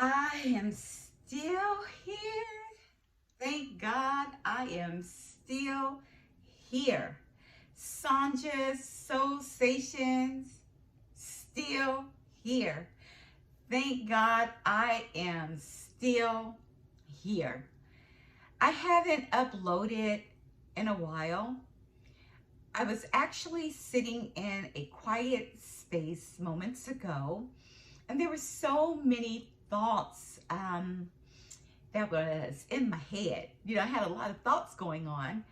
I am still here. Thank God I am still here. Sonja's Soulsations, still here. Thank God I am still here. I haven't uploaded in a while. I was actually sitting in a quiet space moments ago, and there were so many thoughts that was in my head. I had a lot of thoughts going on,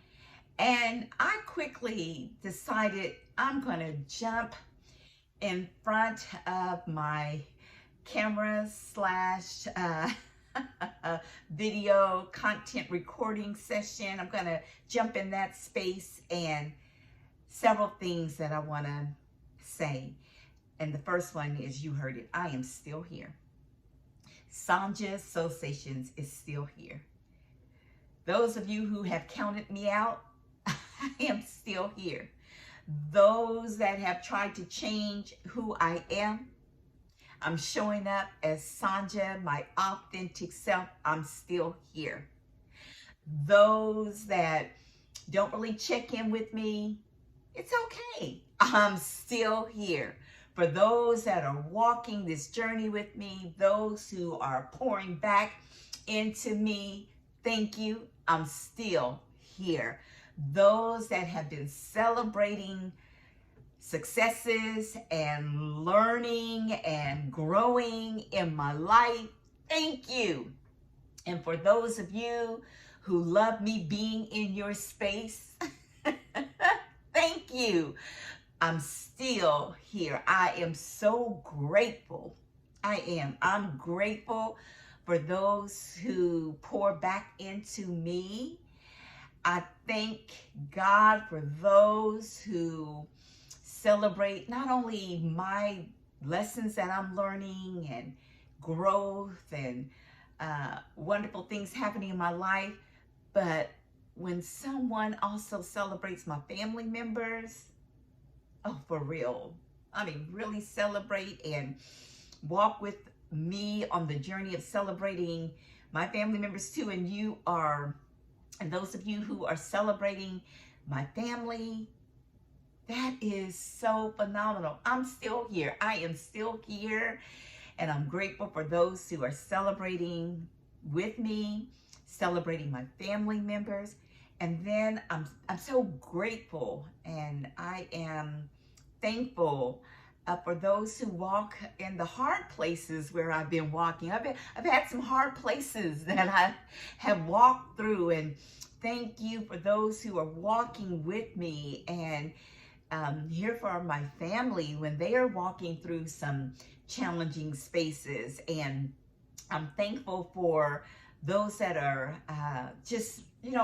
and I quickly decided I'm going to jump in front of my camera slash video content recording session. I'm going to jump in that space, and several things that I want to say. And the first one is, you heard it, I am still here. Sonja's Soulsations is still here. Those of you who have counted me out, I am still here. Those that have tried to change who I am, I'm showing up as Sonja, my authentic self, I'm still here. Those that don't really check in with me, it's okay. I'm still here. For those that are walking this journey with me, those who are pouring back into me, thank you. I'm still here. Those that have been celebrating successes and learning and growing in my life, thank you. And for those of you who love me being in your space, thank you. I'm still here. I am so grateful. I'm grateful for those who pour back into me. I thank God for those who celebrate not only my lessons that I'm learning and growth and wonderful things happening in my life, but when someone also celebrates my family members, oh, for real. Really celebrate and walk with me on the journey of celebrating my family members too. And those of you who are celebrating my family, that is so phenomenal. I'm still here. I am still here. And I'm grateful for those who are celebrating with me, celebrating my family members. And then I'm so grateful, and I am thankful for those who walk in the hard places where I've been walking. I've had some hard places that I have walked through, and thank you for those who are walking with me, and here for my family when they are walking through some challenging spaces. And I'm thankful for those that are just,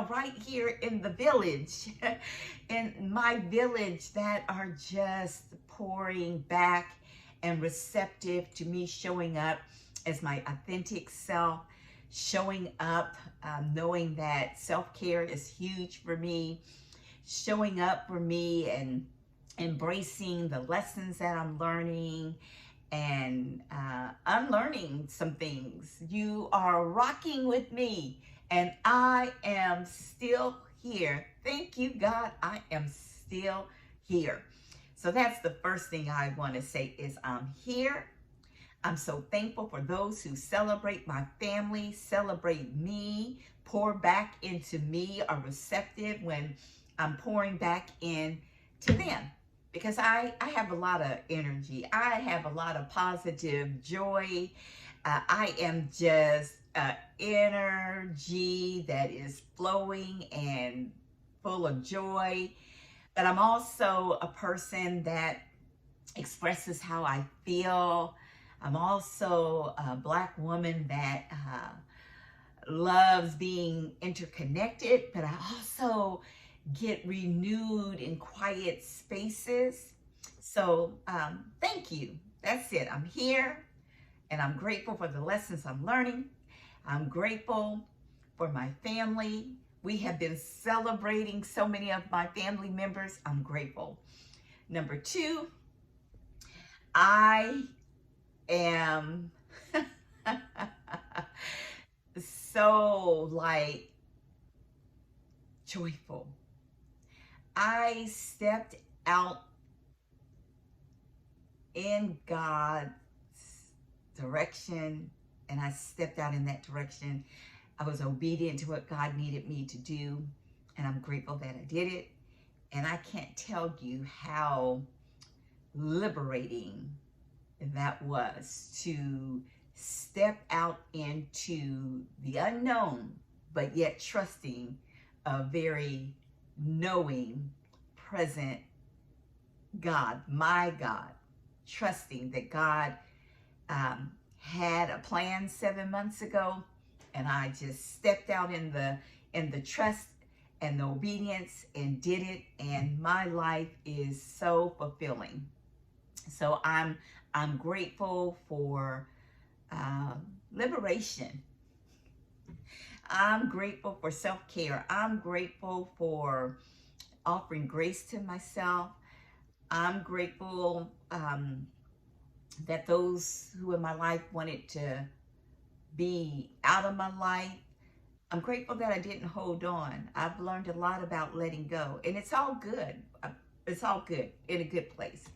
right here in the village, in my village, that are just pouring back and receptive to me showing up as my authentic self, showing up, knowing that self-care is huge for me, showing up for me and embracing the lessons that I'm learning and unlearning some things. You are rocking with me, and I am still here. Thank you, God. I am still here. So that's the first thing I want to say is I'm here. I'm so thankful for those who celebrate my family, celebrate me, pour back into me, are receptive when I'm pouring back in to them. Because I have a lot of energy. I have a lot of positive joy. I am just energy that is flowing and full of joy. But I'm also a person that expresses how I feel. I'm also a Black woman that loves being interconnected, but I also get renewed in quiet spaces. So thank you. That's it. I'm here, and I'm grateful for the lessons I'm learning. I'm grateful for my family. We have been celebrating so many of my family members. I'm grateful. Number two, I am so like joyful. I stepped out in God's direction, and I stepped out in that direction. I was obedient to what God needed me to do, and I'm grateful that I did it. And I can't tell you how liberating that was to step out into the unknown, but yet trusting a very knowing, present God, my God, trusting that God had a plan 7 months ago, and I just stepped out in the trust and the obedience and did it, and my life is so fulfilling. So I'm grateful for liberation. I'm grateful for self-care. I'm grateful for offering grace to myself. I'm grateful that those who in my life wanted to be out of my life, I'm grateful that I didn't hold on. I've learned a lot about letting go, and it's all good. It's all good, in a good place.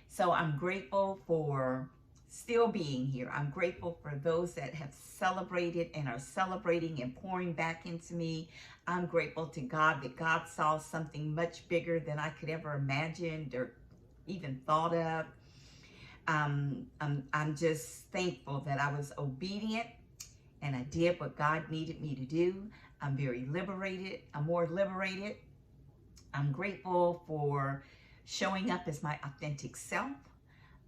So I'm grateful for still being here. I'm grateful for those that have celebrated and are celebrating and pouring back into me. I'm grateful to God that God saw something much bigger than I could ever imagined or even thought of. I'm just thankful that I was obedient and I did what God needed me to do. I'm very liberated. I'm more liberated. I'm grateful for showing up as my authentic self.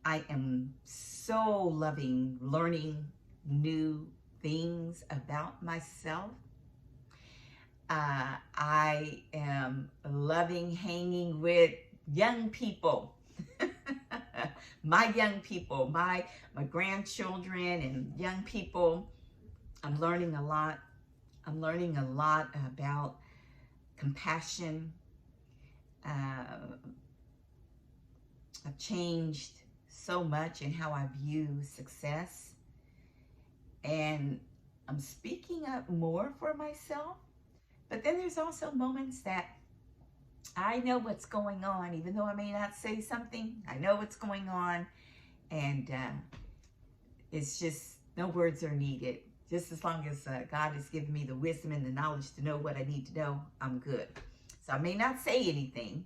I am so loving learning new things about myself. I am loving hanging with young people. My young people, my grandchildren and young people. I'm learning a lot. I'm learning a lot about compassion. I've changed so much in how I view success. And I'm speaking up more for myself. But then there's also moments that I know what's going on, even though I may not say something. I know what's going on, and it's just no words are needed. Just as long as God has given me the wisdom and the knowledge to know what I need to know, I'm good. So I may not say anything,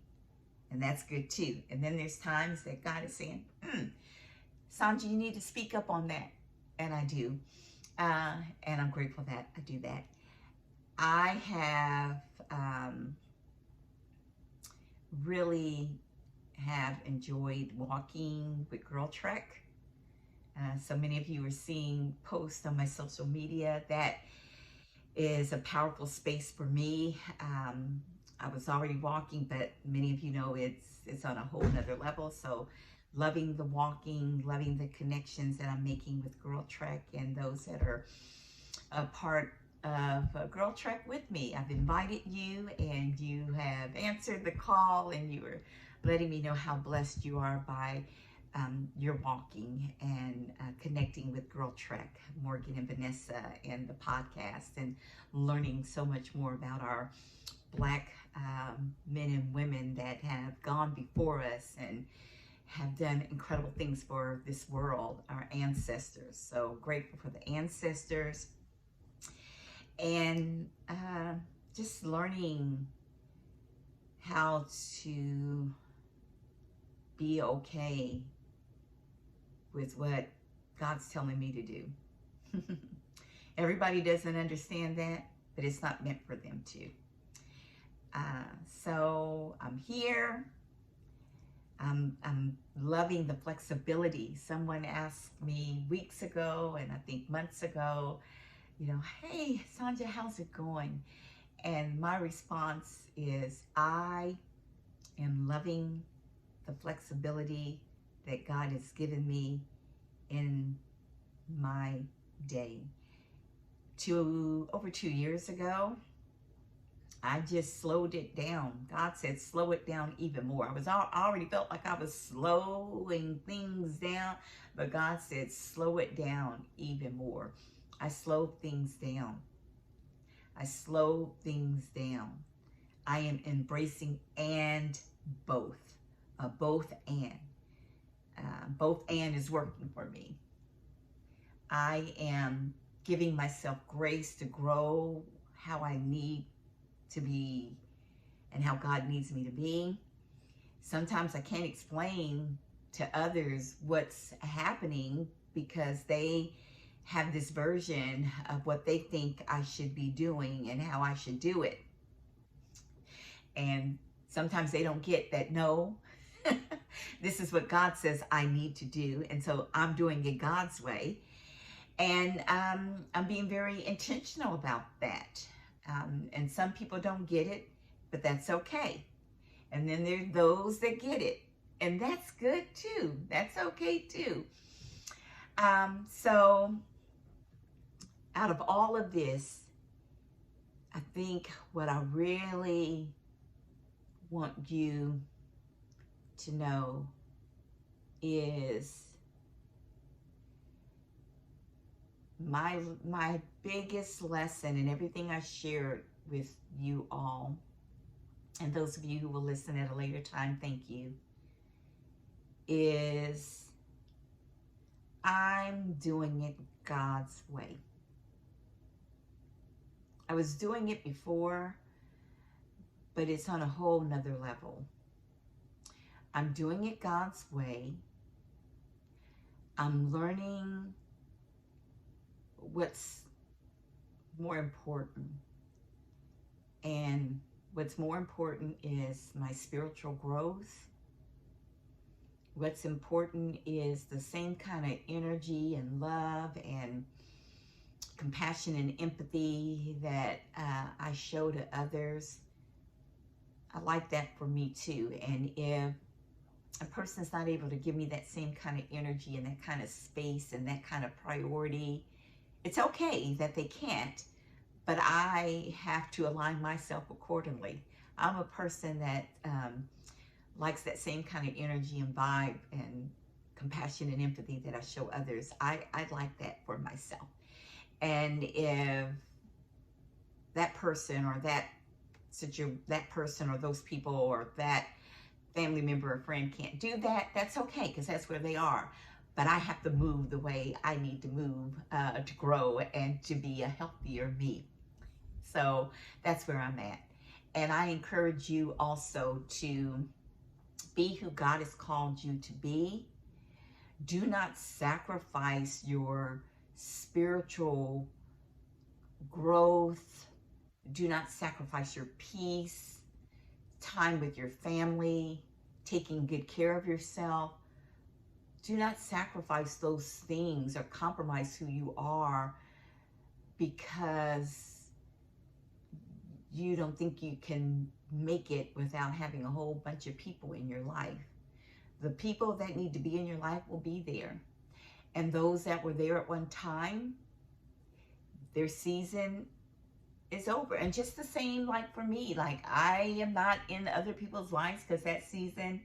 and that's good too. And then there's times that God is saying, Sonja, you need to speak up on that. And I do. And I'm grateful that I do that. I have really have enjoyed walking with Girl Trek. So many of you are seeing posts on my social media. That is a powerful space for me. I was already walking, but many of you know it's on a whole nother level. So loving the walking, loving the connections that I'm making with Girl Trek and those that are a part of Girl Trek with me. I've invited you, and you have answered the call, and you are letting me know how blessed you are by your walking and connecting with Girl Trek, Morgan and Vanessa, and the podcast, and learning so much more about our Black men and women that have gone before us and have done incredible things for this world, our ancestors. So grateful for the ancestors, and just learning how to be okay with what God's telling me to do. Everybody doesn't understand that, but it's not meant for them to. So I'm here. I'm loving the flexibility. Someone asked me weeks ago, and I think months ago, hey, Sonja, how's it going? And my response is, I am loving the flexibility that God has given me in my day. Over 2 years ago, I just slowed it down. God said, slow it down even more. I already felt like I was slowing things down, but God said, slow it down even more. I slow things down. I slow things down. I am embracing and both. Both and. Both and is working for me. I am giving myself grace to grow how I need to be and how God needs me to be. Sometimes I can't explain to others what's happening because they have this version of what they think I should be doing and how I should do it. And sometimes they don't get that, no, this is what God says I need to do. And so I'm doing it God's way. And I'm being very intentional about that. And some people don't get it, but that's okay. And then there's those that get it. And that's good too. That's okay too. So out of all of this, I think what I really want you to know is my biggest lesson, and everything I shared with you all, and those of you who will listen at a later time, thank you, is I'm doing it God's way. I was doing it before, but it's on a whole nother level. I'm doing it God's way. I'm learning what's more important. And what's more important is my spiritual growth. What's important is the same kind of energy and love and compassion and empathy that I show to others. I like that for me too. And if a person's not able to give me that same kind of energy and that kind of space and that kind of priority, it's okay that they can't, but I have to align myself accordingly. I'm a person that likes that same kind of energy and vibe and compassion and empathy that I show others. I like that for myself. And if that person or that person or those people or that family member or friend can't do that, that's okay, because that's where they are. But I have to move the way I need to move to grow and to be a healthier me. So that's where I'm at. And I encourage you also to be who God has called you to be. Do not sacrifice your spiritual growth. Do not sacrifice your peace, time with your family, taking good care of yourself. Do not sacrifice those things or compromise who you are because you don't think you can make it without having a whole bunch of people in your life. The people that need to be in your life will be there. And those that were there at one time, their season is over. And just the same like for me, like I am not in other people's lives because that season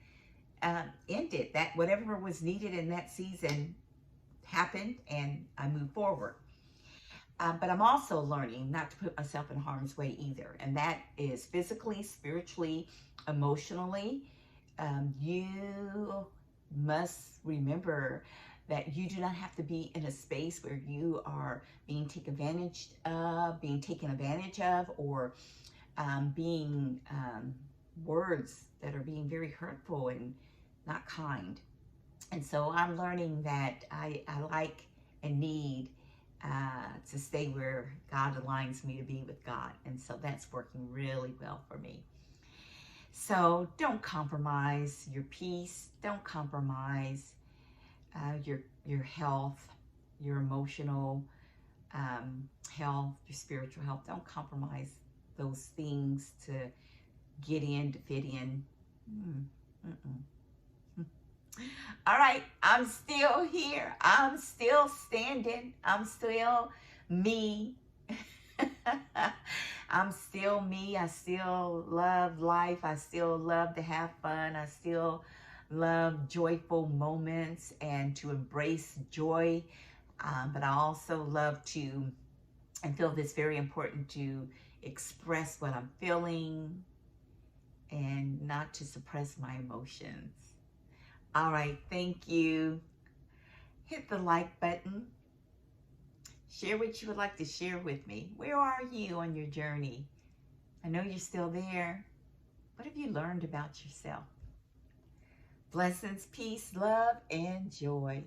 ended. That whatever was needed in that season happened and I moved forward. But I'm also learning not to put myself in harm's way either. And that is physically, spiritually, emotionally. You must remember that you do not have to be in a space where you are being taken advantage of, or being words that are being very hurtful and not kind. And so I'm learning that I like and need to stay where God aligns me to be with God. And so that's working really well for me. So don't compromise your peace. Don't compromise your health, your emotional health, your spiritual health. Don't compromise those things to get in, to fit in. All right, I'm still here. I'm still standing. I'm still me. I'm still me. I still love life. I still love to have fun. I still love joyful moments and to embrace joy But I also love to, and feel this very important to express what I'm feeling and not to suppress my emotions. All right, thank you. Hit the like button. Share what you would like to share with me. Where are you on your journey? I know you're still there. What have you learned about yourself? Blessings, peace, love, and joy.